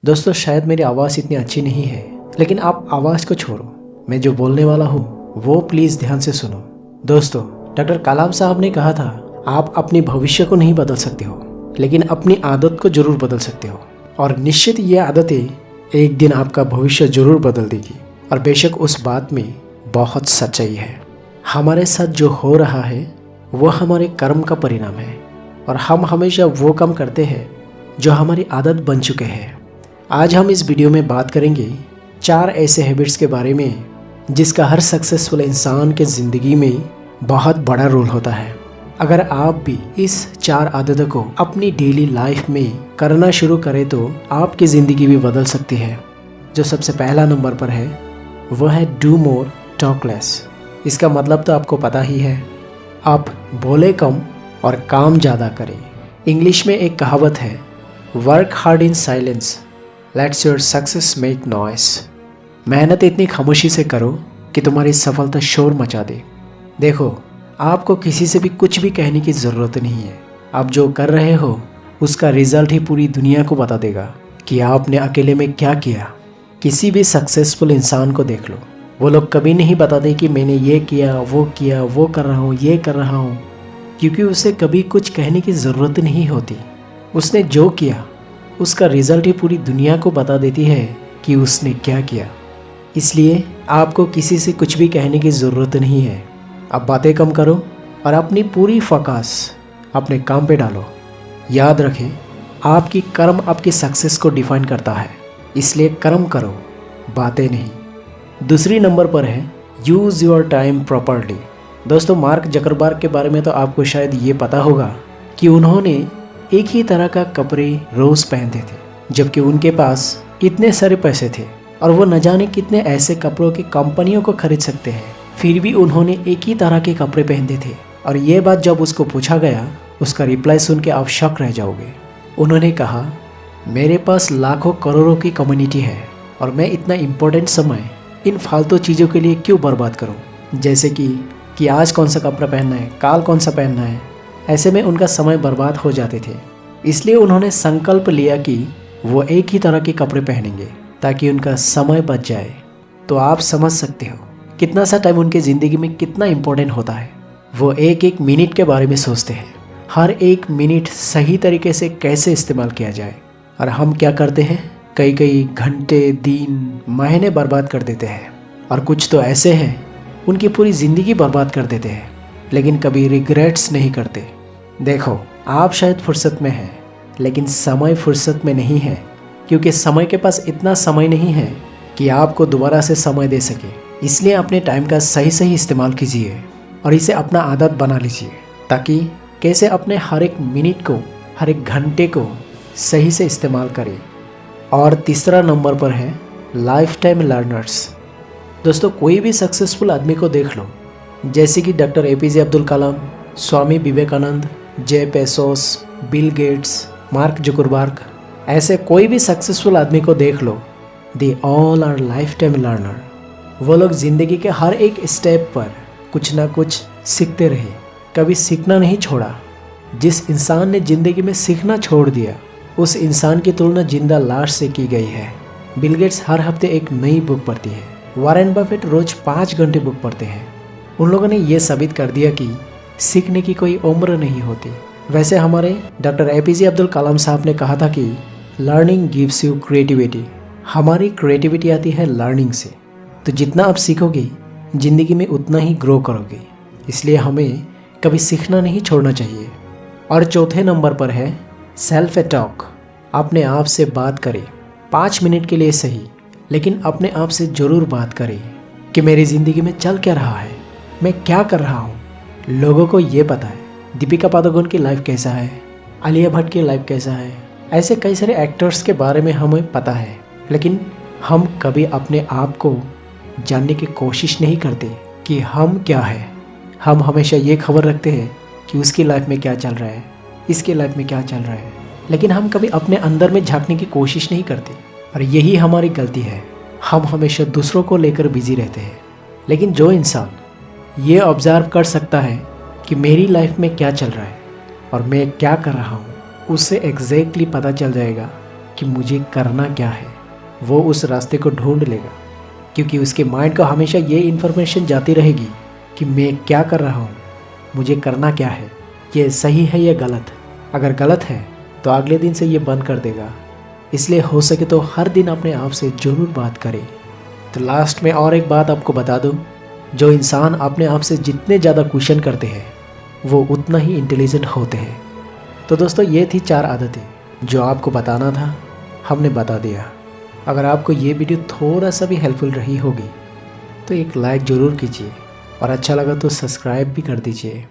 दोस्तों शायद मेरी आवाज़ इतनी अच्छी नहीं है, लेकिन आप आवाज़ को छोड़ो। मैं जो बोलने वाला हूँ वो प्लीज़ ध्यान से सुनो। दोस्तों, डॉक्टर कलाम साहब ने कहा था, आप अपनी भविष्य को नहीं बदल सकते हो, लेकिन अपनी आदत को जरूर बदल सकते हो। और निश्चित ये आदतें एक दिन आपका भविष्य जरूर बदल देगी। और बेशक उस बात में बहुत सच्चाई है। हमारे साथ जो हो रहा है वो हमारे कर्म का परिणाम है, और हम हमेशा वो काम करते हैं जो हमारी आदत बन चुके हैं। आज हम इस वीडियो में बात करेंगे 4 ऐसे हैबिट्स के बारे में जिसका हर सक्सेसफुल इंसान के ज़िंदगी में बहुत बड़ा रोल होता है। अगर आप भी इस 4 आदतों को अपनी डेली लाइफ में करना शुरू करें तो आपकी ज़िंदगी भी बदल सकती है। जो सबसे पहला नंबर पर है वह है डू मोर टॉक लेस। इसका मतलब तो आपको पता ही है, आप बोले कम और काम ज़्यादा करें। इंग्लिश में एक कहावत है, work hard in silence, let's your success make noise. मेहनत इतनी खामोशी से करो कि तुम्हारी सफलता शोर मचा दे। देखो, आपको किसी से भी कुछ भी कहने की ज़रूरत नहीं है। आप जो कर रहे हो उसका रिजल्ट ही पूरी दुनिया को बता देगा कि आपने अकेले में क्या किया। किसी भी सक्सेसफुल इंसान को देख लो, वो लोग कभी नहीं बताते कि मैंने ये किया, वो कर रहा हूँ, ये कर रहा हूँ, क्योंकि उसे कभी कुछ कहने की ज़रूरत नहीं होती। उसने जो किया उसका रिजल्ट ही पूरी दुनिया को बता देती है कि उसने क्या किया। इसलिए आपको किसी से कुछ भी कहने की ज़रूरत नहीं है। आप बातें कम करो और अपनी पूरी फोकस अपने काम पे डालो। याद रखें, आपकी कर्म आपकी सक्सेस को डिफाइन करता है, इसलिए कर्म करो, बातें नहीं। दूसरी नंबर पर है यूज़ योर टाइम प्रॉपरली। दोस्तों, मार्क जकरबर्ग के बारे में तो आपको शायद ये पता होगा कि उन्होंने एक ही तरह का कपड़े रोज़ पहनते थे, जबकि उनके पास इतने सारे पैसे थे और वो न जाने कितने ऐसे कपड़ों की कंपनियों को खरीद सकते हैं, फिर भी उन्होंने एक ही तरह के कपड़े पहनते थे। और ये बात जब उसको पूछा गया, उसका रिप्लाई सुन के आप शॉक रह जाओगे। उन्होंने कहा, मेरे पास लाखों करोड़ों की कम्युनिटी है और मैं इतना इम्पोर्टेंट समय इन फालतू चीज़ों के लिए क्यों बर्बाद करूं, जैसे कि आज कौन सा कपड़ा पहनना है, काल कौन सा पहनना है। ऐसे में उनका समय बर्बाद हो जाते थे। इसलिए उन्होंने संकल्प लिया कि वो एक ही तरह के कपड़े पहनेंगे ताकि उनका समय बच जाए। तो आप समझ सकते हो कितना सा टाइम उनके ज़िंदगी में कितना इम्पोर्टेंट होता है। वो एक एक मिनट के बारे में सोचते हैं, हर एक मिनट सही तरीके से कैसे इस्तेमाल किया जाए। और हम क्या करते हैं, कई कई घंटे, दिन, महीने बर्बाद कर देते हैं। और कुछ तो ऐसे हैं उनकी पूरी ज़िंदगी बर्बाद कर देते हैं, लेकिन कभी रिग्रेट्स नहीं करते। देखो, आप शायद फुर्सत में हैं, लेकिन समय फुर्सत में नहीं है, क्योंकि समय के पास इतना समय नहीं है कि आपको दोबारा से समय दे सके। इसलिए अपने टाइम का सही सही इस्तेमाल कीजिए और इसे अपना आदत बना लीजिए, ताकि कैसे अपने हर एक मिनट को, हर एक घंटे को सही से इस्तेमाल करें। और तीसरा नंबर पर है लाइफ टाइम लर्नर्स। दोस्तों, कोई भी सक्सेसफुल आदमी को देख लो, जैसे कि doctor APJ Abdul Kalam, Swami Vivekananda, Jeff Bezos, Bill Gates, Mark Zuckerberg, ऐसे कोई भी सक्सेसफुल आदमी को देख लो, they all are lifetime learner. वो लोग ज़िंदगी के हर एक स्टेप पर कुछ ना कुछ सीखते रहे, कभी सीखना नहीं छोड़ा। जिस इंसान ने ज़िंदगी में सीखना छोड़ दिया, उस इंसान की तुलना जिंदा लाश से की गई है। बिल गेट्स हर हफ्ते एक नई बुक पढ़ती है। वॉरेन बफेट रोज़ 5 घंटे बुक पढ़ते हैं। उन लोगों ने ये साबित कर दिया कि सीखने की कोई उम्र नहीं होती। वैसे हमारे डॉक्टर APJ अब्दुल कलाम साहब ने कहा था कि लर्निंग गिव्स यू क्रिएटिविटी। हमारी क्रिएटिविटी आती है लर्निंग से। तो जितना आप सीखोगे ज़िंदगी में उतना ही ग्रो करोगे। इसलिए हमें कभी सीखना नहीं छोड़ना चाहिए। और चौथे नंबर पर है सेल्फ टॉक। अपने आप से बात करें, 5 मिनट के लिए सही, लेकिन अपने आप से ज़रूर बात करें कि मेरी ज़िंदगी में चल क्या रहा है, मैं क्या कर रहा हूँ। लोगों को ये पता है दीपिका पादुकोण की लाइफ कैसा है, आलिया भट्ट की लाइफ कैसा है, ऐसे कई सारे एक्टर्स के बारे में हमें पता है, लेकिन हम कभी अपने आप को जानने की कोशिश नहीं करते कि हम क्या है। हम हमेशा ये खबर रखते हैं कि उसकी लाइफ में क्या चल रहा है, इसके लाइफ में क्या चल रहा है, लेकिन हम कभी अपने अंदर में झांकने की कोशिश नहीं करते। और यही हमारी गलती है, हम हमेशा दूसरों को लेकर बिजी रहते हैं। लेकिन जो इंसान ये ऑब्जर्व कर सकता है कि मेरी लाइफ में क्या चल रहा है और मैं क्या कर रहा हूँ, उससे एग्जैक्टली पता चल जाएगा कि मुझे करना क्या है, वो उस रास्ते को ढूंढ लेगा, क्योंकि उसके माइंड को हमेशा ये इन्फॉर्मेशन जाती रहेगी कि मैं क्या कर रहा हूँ, मुझे करना क्या है, ये सही है या गलत। अगर गलत है तो अगले दिन से ये बंद कर देगा। इसलिए हो सके तो हर दिन अपने आप से ज़रूर बात करें। तो लास्ट में और एक बात आपको बता दूं, जो इंसान अपने आप से जितने ज़्यादा क्वेश्चन करते हैं वो उतना ही इंटेलिजेंट होते हैं। तो दोस्तों, ये थी 4 आदतें जो आपको बताना था, हमने बता दिया। अगर आपको ये वीडियो थोड़ा सा भी हेल्पफुल रही होगी तो एक लाइक ज़रूर कीजिए और अच्छा लगा तो सब्सक्राइब भी कर दीजिए।